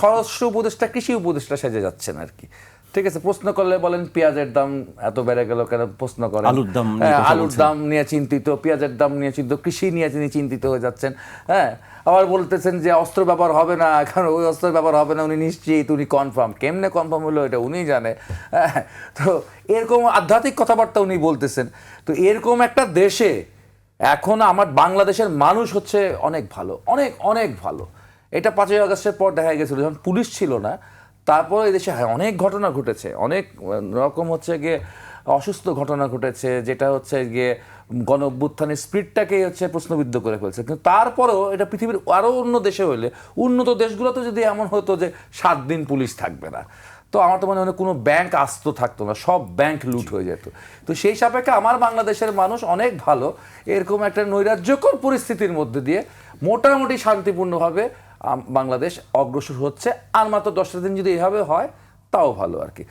স্বরাষ্ট্র উপদেষ্টা কৃষি উপদেষ্টা সেজে যাচ্ছেন আর কি। ঠিক আছে, প্রশ্ন করলে বলেন পেঁয়াজের দাম এত বেড়ে গেল কেন, প্রশ্ন করেন আলুর দাম নিয়ে চিন্তিত, পেঁয়াজের দাম নিয়ে চিন্তিত, কৃষি নিয়ে তিনি চিন্তিত হয়ে যাচ্ছেন। হ্যাঁ, আবার বলতেছেন যে অস্ত্র ব্যবহার হবে না, কারণ ওই অস্ত্র ব্যবহার হবে না, উনি নিশ্চিত, উনি কনফার্ম। কেমনে কনফার্ম হলো এটা উনিই জানে। হ্যাঁ, তো এরকম আধ্যাত্মিক কথাবার্তা উনি বলতেছেন। তো এরকম একটা দেশে এখন আমার বাংলাদেশের মানুষ হচ্ছে অনেক ভালো, অনেক অনেক ভালো। এটা 5ই আগস্টের পর দেখা গেছিল, যখন পুলিশ ছিল না, তারপর এই দেশে অনেক ঘটনা ঘটেছে, অনেক রকম হচ্ছে গিয়ে অসুস্থ ঘটনা ঘটেছে, যেটা হচ্ছে গিয়ে গণ অভ্যুত্থানের স্পিরিটটাকেই হচ্ছে প্রশ্নবিদ্ধ করে ফেলছে। কিন্তু তারপরেও এটা পৃথিবীর আরও অন্য দেশে হইলে, উন্নত দেশগুলোতে যদি এমন হতো যে 7 দিন পুলিশ থাকবে না, তো আমার তো মনে হয় কোনো ব্যাংক আস্ত থাকতো না, সব ব্যাংক লুট হয়ে যেত। তো সেই সাপেক্ষে আমার বাংলাদেশের মানুষ অনেক ভালো। এরকম একটা নৈরাজ্যকর পরিস্থিতির মধ্যে দিয়ে মোটামুটি শান্তিপূর্ণভাবে বাংলাদেশ অগ্রসর হচ্ছে। আর মাত্র 10টা দিন যদি এভাবে হয় তাও ভালো আর কি।